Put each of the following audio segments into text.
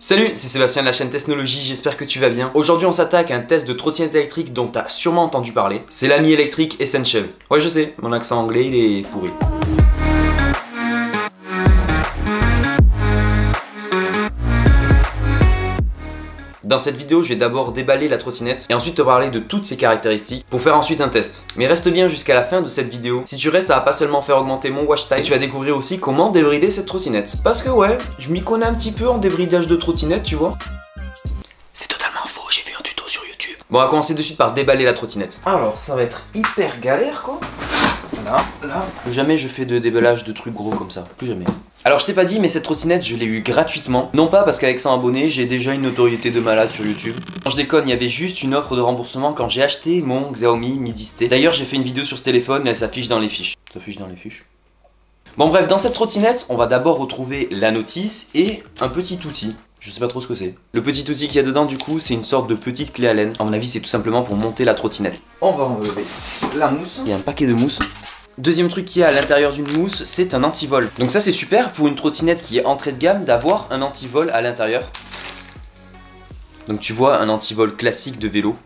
Salut, c'est Sébastien de la chaîne Technologie, j'espère que tu vas bien. Aujourd'hui on s'attaque à un test de trottinette électrique dont tu as sûrement entendu parler. C'est l'Ami Electric Essential. Ouais je sais, mon accent anglais il est pourri. Dans cette vidéo, je vais d'abord déballer la trottinette et ensuite te parler de toutes ses caractéristiques pour faire ensuite un test. Mais reste bien jusqu'à la fin de cette vidéo. Si tu restes, ça va pas seulement faire augmenter mon watch time, tu vas découvrir aussi comment débrider cette trottinette. Parce que ouais, je m'y connais un petit peu en débridage de trottinette, tu vois. C'est totalement faux, j'ai vu un tuto sur YouTube. Bon, on va commencer de suite par déballer la trottinette. Alors, ça va être hyper galère quoi. Là. Plus jamais je fais de déballage de trucs gros comme ça. Plus jamais. Alors je t'ai pas dit mais cette trottinette je l'ai eu gratuitement. Non pas parce qu'avec 100 abonnés j'ai déjà une notoriété de malade sur YouTube. Quand je déconne, il y avait juste une offre de remboursement quand j'ai acheté mon Xiaomi Mi 10T. D'ailleurs j'ai fait une vidéo sur ce téléphone et elle s'affiche dans les fiches. Bon bref, dans cette trottinette on va d'abord retrouver la notice et un petit outil. Je sais pas trop ce que c'est. Le petit outil qu'il y a dedans du coup c'est une sorte de petite clé Allen. À mon avis c'est tout simplement pour monter la trottinette. On va enlever la mousse. Il y a un paquet de mousse. Deuxième truc qu'il y a à l'intérieur d'une mousse, c'est un antivol. Donc ça c'est super pour une trottinette qui est entrée de gamme d'avoir un antivol à l'intérieur. Donc tu vois un antivol classique de vélo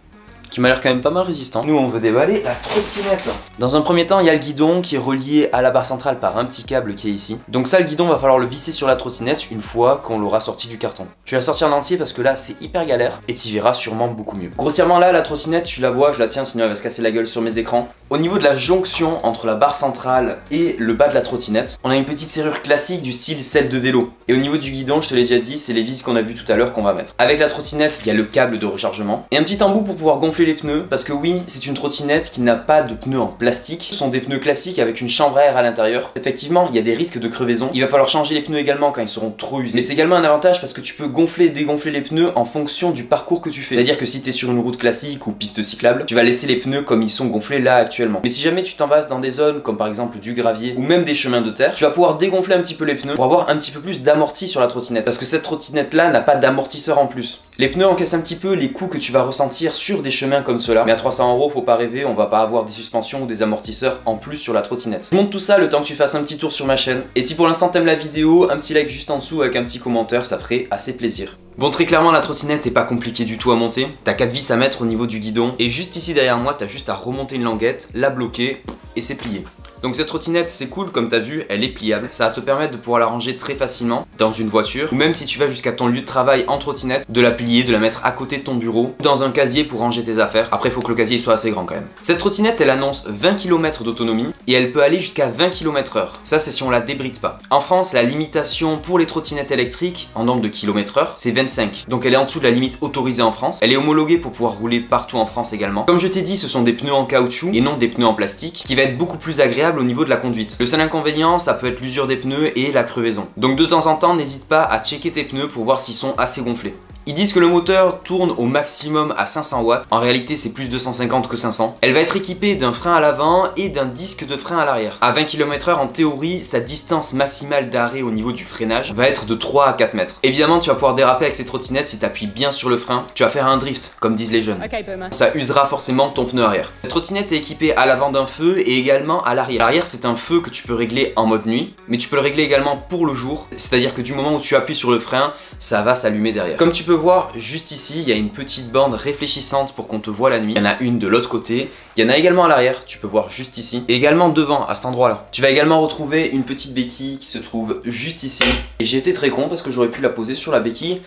qui m'a l'air quand même pas mal résistant. Nous on veut déballer la trottinette. Dans un premier temps il y a le guidon qui est relié à la barre centrale par un petit câble qui est ici. Donc ça le guidon va falloir le visser sur la trottinette une fois qu'on l'aura sorti du carton. Je vais la sortir en entier parce que là c'est hyper galère et tu verras sûrement beaucoup mieux. Grossièrement là la trottinette tu la vois, je la tiens sinon elle va se casser la gueule sur mes écrans. Au niveau de la jonction entre la barre centrale et le bas de la trottinette, on a une petite serrure classique du style celle de vélo. Et au niveau du guidon, je te l'ai déjà dit, c'est les vis qu'on a vu tout à l'heure qu'on va mettre. Avec la trottinette, il y a le câble de rechargement et un petit embout pour pouvoir gonfler les pneus parce que oui, c'est une trottinette qui n'a pas de pneus en plastique. Ce sont des pneus classiques avec une chambre à air à l'intérieur. Effectivement, il y a des risques de crevaison. Il va falloir changer les pneus également quand ils seront trop usés. Mais c'est également un avantage parce que tu peux gonfler et dégonfler les pneus en fonction du parcours que tu fais. C'est-à-dire que si tu es sur une route classique ou piste cyclable, tu vas laisser les pneus comme ils sont gonflés là actuellement. Mais si jamais tu t'envases dans des zones comme par exemple du gravier ou même des chemins de terre, tu vas pouvoir dégonfler un petit peu les pneus pour avoir un petit peu plus d'amorti sur la trottinette. Parce que cette trottinette là n'a pas d'amortisseur en plus. Les pneus encaissent un petit peu les coups que tu vas ressentir sur des chemins comme cela. Mais à 300 €, faut pas rêver, on va pas avoir des suspensions ou des amortisseurs en plus sur la trottinette. Je montre tout ça le temps que tu fasses un petit tour sur ma chaîne. Et si pour l'instant t'aimes la vidéo, un petit like juste en dessous avec un petit commentaire, ça ferait assez plaisir. Bon, très clairement la trottinette est pas compliquée du tout à monter. T'as 4 vis à mettre au niveau du guidon. Et juste ici derrière moi, t'as juste à remonter une languette, la bloquer et c'est plié. Donc cette trottinette c'est cool, comme t'as vu, elle est pliable. Ça va te permettre de pouvoir la ranger très facilement dans une voiture. Ou même si tu vas jusqu'à ton lieu de travail en trottinette, de la plier, de la mettre à côté de ton bureau, dans un casier pour ranger tes affaires. Après il faut que le casier soit assez grand quand même. Cette trottinette elle annonce 20 km d'autonomie et elle peut aller jusqu'à 20 km/h. Ça c'est si on la débride pas. En France la limitation pour les trottinettes électriques en nombre de km/h c'est 25. Donc elle est en dessous de la limite autorisée en France. Elle est homologuée pour pouvoir rouler partout en France également. Comme je t'ai dit, ce sont des pneus en caoutchouc et non des pneus en plastique, ce qui va être beaucoup plus agréable au niveau de la conduite. Le seul inconvénient, ça peut être l'usure des pneus et la crevaison. Donc de temps en temps, n'hésite pas à checker tes pneus pour voir s'ils sont assez gonflés. Ils disent que le moteur tourne au maximum à 500 watts, en réalité c'est plus 250 que 500. Elle va être équipée d'un frein à l'avant et d'un disque de frein à l'arrière. À 20 km/h en théorie, sa distance maximale d'arrêt au niveau du freinage va être de 3 à 4 mètres. Évidemment tu vas pouvoir déraper avec ces trottinettes si tu appuies bien sur le frein, tu vas faire un drift comme disent les jeunes. Okay, ça usera forcément ton pneu arrière. Cette trottinette est équipée à l'avant d'un feu et également à l'arrière. L'arrière c'est un feu que tu peux régler en mode nuit, mais tu peux le régler également pour le jour, c'est-à-dire que du moment où tu appuies sur le frein, ça va s'allumer derrière. Comme tu peux voir, juste ici, il y a une petite bande réfléchissante pour qu'on te voit la nuit. Il y en a une de l'autre côté. Il y en a également à l'arrière, tu peux voir juste ici. Et également devant, à cet endroit-là. Tu vas également retrouver une petite béquille qui se trouve juste ici. Et j'ai été très con parce que j'aurais pu la poser sur la béquille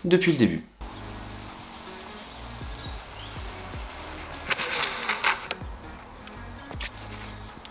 depuis le début.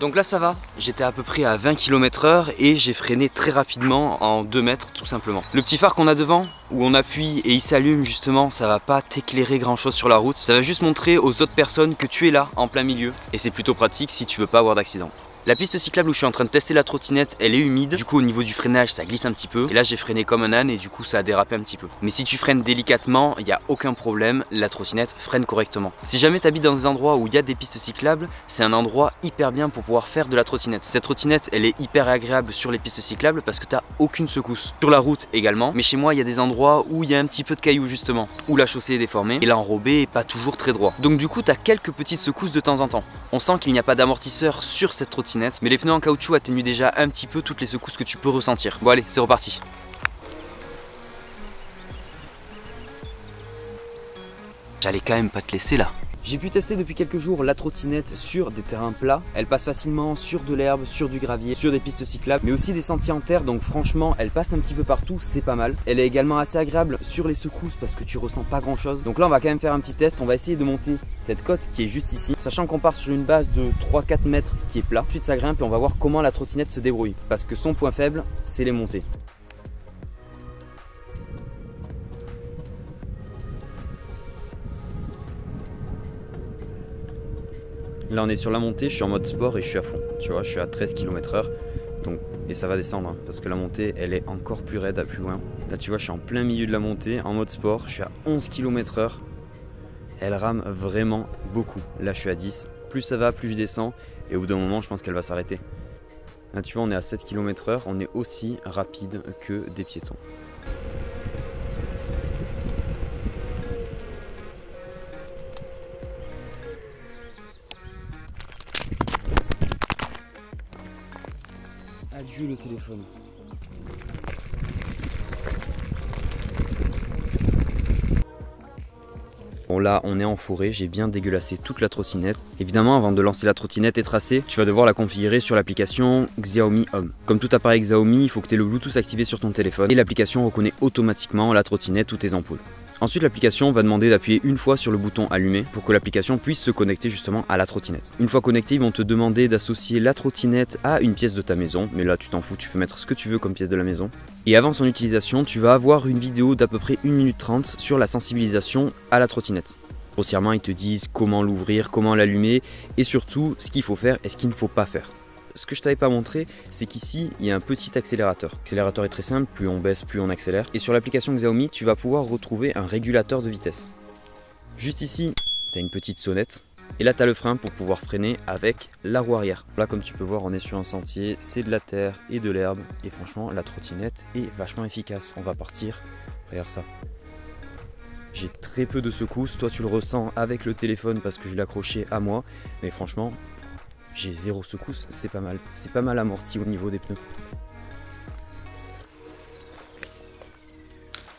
Donc là ça va, j'étais à peu près à 20 km/h et j'ai freiné très rapidement en 2 mètres tout simplement. Le petit phare qu'on a devant, où on appuie et il s'allume justement, ça va pas t'éclairer grand chose sur la route. Ça va juste montrer aux autres personnes que tu es là en plein milieu et c'est plutôt pratique si tu veux pas avoir d'accident. La piste cyclable où je suis en train de tester la trottinette, elle est humide. Du coup au niveau du freinage ça glisse un petit peu. Et là j'ai freiné comme un âne et du coup ça a dérapé un petit peu. Mais si tu freines délicatement, il n'y a aucun problème, la trottinette freine correctement. Si jamais tu habites dans des endroits où il y a des pistes cyclables, c'est un endroit hyper bien pour pouvoir faire de la trottinette. Cette trottinette elle est hyper agréable sur les pistes cyclables parce que tu n'as aucune secousse. Sur la route également, mais chez moi il y a des endroits où il y a un petit peu de cailloux justement, où la chaussée est déformée et l'enrobé est pas toujours très droit. Donc du coup tu as quelques petites secousses de temps en temps. On sent qu'il n'y a pas d'amortisseur sur cette trottinette, mais les pneus en caoutchouc atténuent déjà un petit peu toutes les secousses que tu peux ressentir. Bon allez, c'est reparti. J'allais quand même pas te laisser là. J'ai pu tester depuis quelques jours la trottinette sur des terrains plats. Elle passe facilement sur de l'herbe, sur du gravier, sur des pistes cyclables, mais aussi des sentiers en terre. Donc franchement, elle passe un petit peu partout, c'est pas mal. Elle est également assez agréable sur les secousses parce que tu ressens pas grand chose. Donc là, on va quand même faire un petit test. On va essayer de monter cette côte qui est juste ici, sachant qu'on part sur une base de 3-4 mètres qui est plat. Ensuite, ça grimpe et on va voir comment la trottinette se débrouille parce que son point faible, c'est les montées. Là on est sur la montée, je suis en mode sport et je suis à fond. Tu vois, je suis à 13 km/h. Donc, et ça va descendre hein, parce que la montée elle est encore plus raide à plus loin. Là tu vois, je suis en plein milieu de la montée en mode sport. Je suis à 11 km/h. Elle rame vraiment beaucoup. Là je suis à 10. Plus ça va, plus je descends. Et au bout d'un moment, je pense qu'elle va s'arrêter. Là tu vois, on est à 7 km/h. On est aussi rapide que des piétons. Adieu le téléphone. Bon là on est en forêt, j'ai bien dégueulassé toute la trottinette. Évidemment avant de lancer la trottinette et tracer, tu vas devoir la configurer sur l'application Xiaomi Home. Comme tout appareil Xiaomi, il faut que tu aies le Bluetooth activé sur ton téléphone et l'application reconnaît automatiquement la trottinette ou tes ampoules. Ensuite l'application va demander d'appuyer une fois sur le bouton allumer pour que l'application puisse se connecter justement à la trottinette. Une fois connecté, ils vont te demander d'associer la trottinette à une pièce de ta maison, mais là tu t'en fous, tu peux mettre ce que tu veux comme pièce de la maison. Et avant son utilisation, tu vas avoir une vidéo d'à peu près 1 minute 30 sur la sensibilisation à la trottinette. Grossièrement, ils te disent comment l'ouvrir, comment l'allumer et surtout ce qu'il faut faire et ce qu'il ne faut pas faire. Ce que je t'avais pas montré, c'est qu'ici, il y a un petit accélérateur. L'accélérateur est très simple, plus on baisse, plus on accélère. Et sur l'application Xiaomi, tu vas pouvoir retrouver un régulateur de vitesse. Juste ici, tu as une petite sonnette. Et là, tu as le frein pour pouvoir freiner avec la roue arrière. Là, comme tu peux voir, on est sur un sentier, c'est de la terre et de l'herbe. Et franchement, la trottinette est vachement efficace. On va partir, regarde ça. J'ai très peu de secousses, toi tu le ressens avec le téléphone parce que je l'ai accroché à moi. Mais franchement, j'ai 0 secousse, c'est pas mal. C'est pas mal amorti au niveau des pneus.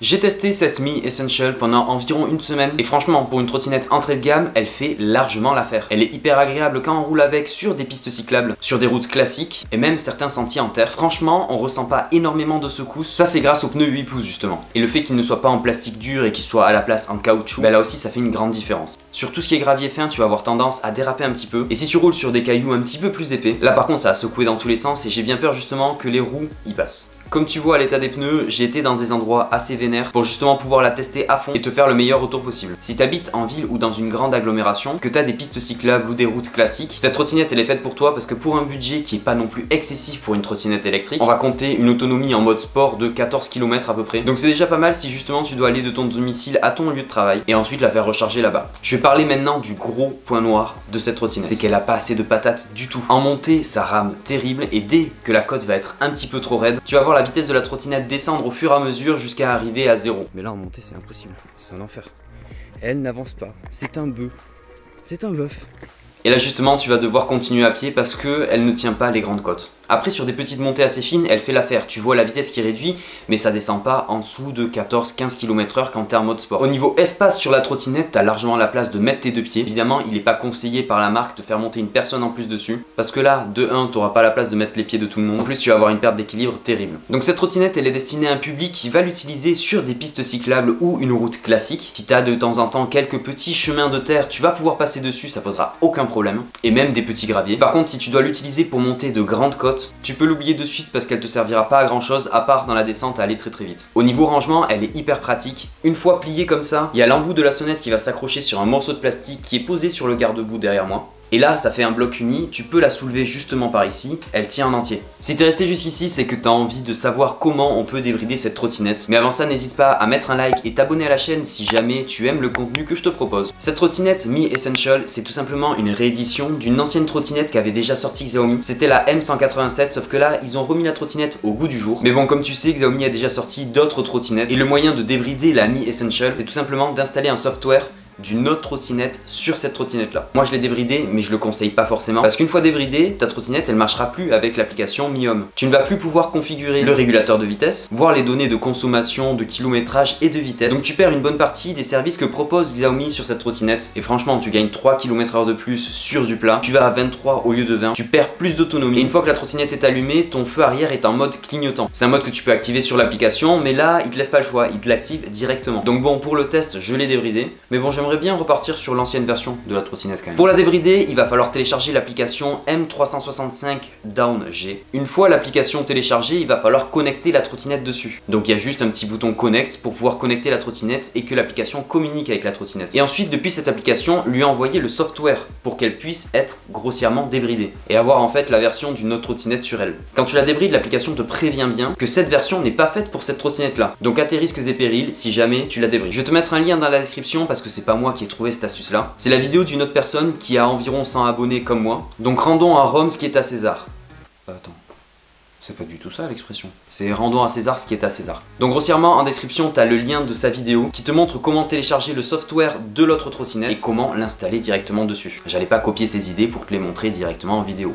J'ai testé cette Mi Essential pendant environ une semaine et franchement pour une trottinette entrée de gamme, elle fait largement l'affaire. Elle est hyper agréable quand on roule avec sur des pistes cyclables, sur des routes classiques et même certains sentiers en terre. Franchement, on ressent pas énormément de secousses. Ça c'est grâce aux pneus 8 pouces justement. Et le fait qu'il ne soit pas en plastique dur et qu'il soit à la place en caoutchouc, bah là aussi ça fait une grande différence. Sur tout ce qui est gravier fin, tu vas avoir tendance à déraper un petit peu. Et si tu roules sur des cailloux un petit peu plus épais, là par contre ça va secouer dans tous les sens et j'ai bien peur justement que les roues y passent. Comme tu vois à l'état des pneus, j'ai été dans des endroits assez vénères pour justement pouvoir la tester à fond et te faire le meilleur retour possible. Si tu habites en ville ou dans une grande agglomération, que tu as des pistes cyclables ou des routes classiques, cette trottinette elle est faite pour toi parce que pour un budget qui est pas non plus excessif pour une trottinette électrique, on va compter une autonomie en mode sport de 14 km à peu près. Donc c'est déjà pas mal si justement tu dois aller de ton domicile à ton lieu de travail et ensuite la faire recharger là-bas. Je vais parler maintenant du gros point noir de cette trottinette, c'est qu'elle a pas assez de patates du tout. En montée, ça rame terrible et dès que la côte va être un petit peu trop raide, tu vas voir la vitesse de la trottinette descendre au fur et à mesure jusqu'à arriver à 0. Mais là en montée c'est impossible, c'est un enfer. Elle n'avance pas, c'est un bœuf, c'est un bœuf. Et là justement tu vas devoir continuer à pied parce qu'elle ne tient pas les grandes côtes. Après sur des petites montées assez fines, elle fait l'affaire. Tu vois la vitesse qui réduit, mais ça descend pas en dessous de 14-15 km/h quand t'es en mode sport. Au niveau espace sur la trottinette, t'as largement la place de mettre tes deux pieds. Évidemment, il n'est pas conseillé par la marque de faire monter une personne en plus dessus. Parce que là, de 1, t'auras pas la place de mettre les pieds de tout le monde. En plus, tu vas avoir une perte d'équilibre terrible. Donc cette trottinette, elle est destinée à un public qui va l'utiliser sur des pistes cyclables ou une route classique. Si t'as de temps en temps quelques petits chemins de terre, tu vas pouvoir passer dessus, ça posera aucun problème. Et même des petits graviers. Par contre, si tu dois l'utiliser pour monter de grandes côtes, tu peux l'oublier de suite parce qu'elle te servira pas à grand chose à part dans la descente à aller très vite. Au niveau rangement, elle est hyper pratique. Une fois pliée comme ça, il y a l'embout de la sonnette qui va s'accrocher sur un morceau de plastique qui est posé sur le garde-boue derrière moi. Et là, ça fait un bloc uni, tu peux la soulever justement par ici, elle tient en entier. Si t'es resté jusqu'ici, c'est que t'as envie de savoir comment on peut débrider cette trottinette. Mais avant ça, n'hésite pas à mettre un like et t'abonner à la chaîne si jamais tu aimes le contenu que je te propose. Cette trottinette Mi Essential, c'est tout simplement une réédition d'une ancienne trottinette qu'avait déjà sorti Xiaomi. C'était la M187, sauf que là, ils ont remis la trottinette au goût du jour. Mais bon, comme tu sais, Xiaomi a déjà sorti d'autres trottinettes. Et le moyen de débrider la Mi Essential, c'est tout simplement d'installer un software d'une autre trottinette sur cette trottinette là. Moi je l'ai débridée, mais je le conseille pas forcément parce qu'une fois débridée, ta trottinette elle marchera plus avec l'application Mi Home. Tu ne vas plus pouvoir configurer le régulateur de vitesse, voir les données de consommation, de kilométrage et de vitesse. Donc tu perds une bonne partie des services que propose Xiaomi sur cette trottinette. Et franchement, tu gagnes 3 km/h de plus sur du plat. Tu vas à 23 au lieu de 20. Tu perds plus d'autonomie. Et une fois que la trottinette est allumée, ton feu arrière est en mode clignotant. C'est un mode que tu peux activer sur l'application, mais là, il te laisse pas le choix. Il te l'active directement. Donc bon, pour le test, je l'ai débridé. Mais bon, j'aimerais bien repartir sur l'ancienne version de la trottinette quand même. Pour la débrider, il va falloir télécharger l'application M365 Down G. Une fois l'application téléchargée, il va falloir connecter la trottinette dessus. Donc il y a juste un petit bouton Connect pour pouvoir connecter la trottinette et que l'application communique avec la trottinette. Et ensuite, depuis cette application, lui envoyer le software pour qu'elle puisse être grossièrement débridée et avoir en fait la version d'une autre trottinette sur elle. Quand tu la débrides, l'application te prévient bien que cette version n'est pas faite pour cette trottinette là. Donc à tes risques et périls si jamais tu la débrides. Je vais te mettre un lien dans la description parce que c'est pas moi qui ai trouvé cette astuce là. C'est la vidéo d'une autre personne qui a environ 100 abonnés comme moi. Donc rendons à Rome ce qui est à César. Attends. C'est pas du tout ça l'expression. C'est rendons à César ce qui est à César. Donc grossièrement en description t'as le lien de sa vidéo qui te montre comment télécharger le software de l'autre trottinette et comment l'installer directement dessus. J'allais pas copier ses idées pour te les montrer directement en vidéo.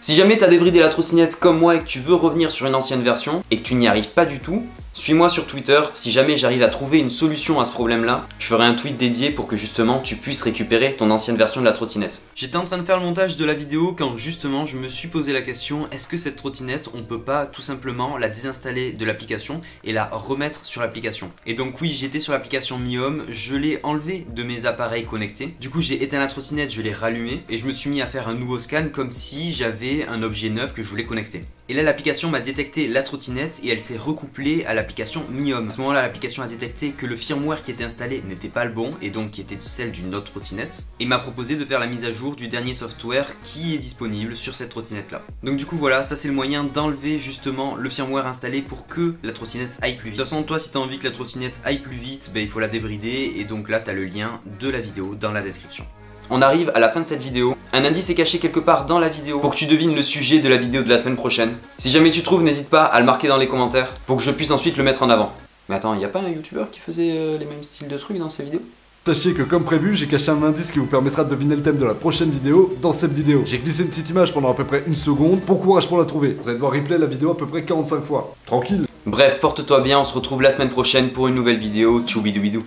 Si jamais t'as débridé la trottinette comme moi et que tu veux revenir sur une ancienne version et que tu n'y arrives pas du tout, suis-moi sur Twitter, si jamais j'arrive à trouver une solution à ce problème-là, je ferai un tweet dédié pour que justement tu puisses récupérer ton ancienne version de la trottinette. J'étais en train de faire le montage de la vidéo quand justement je me suis posé la question, est-ce que cette trottinette, on peut pas tout simplement la désinstaller de l'application et la remettre sur l'application? Et donc oui, j'étais sur l'application Mi Home, je l'ai enlevée de mes appareils connectés. Du coup j'ai éteint la trottinette, je l'ai rallumée et je me suis mis à faire un nouveau scan comme si j'avais un objet neuf que je voulais connecter. Et là l'application m'a détecté la trottinette et elle s'est recouplée à l'application Mi Home. À ce moment là l'application a détecté que le firmware qui était installé n'était pas le bon et donc qui était celle d'une autre trottinette et m'a proposé de faire la mise à jour du dernier software qui est disponible sur cette trottinette là. Donc du coup voilà, ça c'est le moyen d'enlever justement le firmware installé pour que la trottinette aille plus vite. De toute façon toi si tu as envie que la trottinette aille plus vite, il faut la débrider et donc là tu as le lien de la vidéo dans la description. On arrive à la fin de cette vidéo. Un indice est caché quelque part dans la vidéo pour que tu devines le sujet de la vidéo de la semaine prochaine. Si jamais tu trouves, n'hésite pas à le marquer dans les commentaires pour que je puisse ensuite le mettre en avant. Mais attends, il n'y a pas un youtubeur qui faisait les mêmes styles de trucs dans ses vidéos? Sachez que comme prévu, j'ai caché un indice qui vous permettra de deviner le thème de la prochaine vidéo dans cette vidéo. J'ai glissé une petite image pendant à peu près une seconde. Bon courage pour la trouver. Vous allez devoir replay la vidéo à peu près 45 fois. Tranquille. Bref, porte-toi bien, on se retrouve la semaine prochaine pour une nouvelle vidéo. Tchoubidou bidou.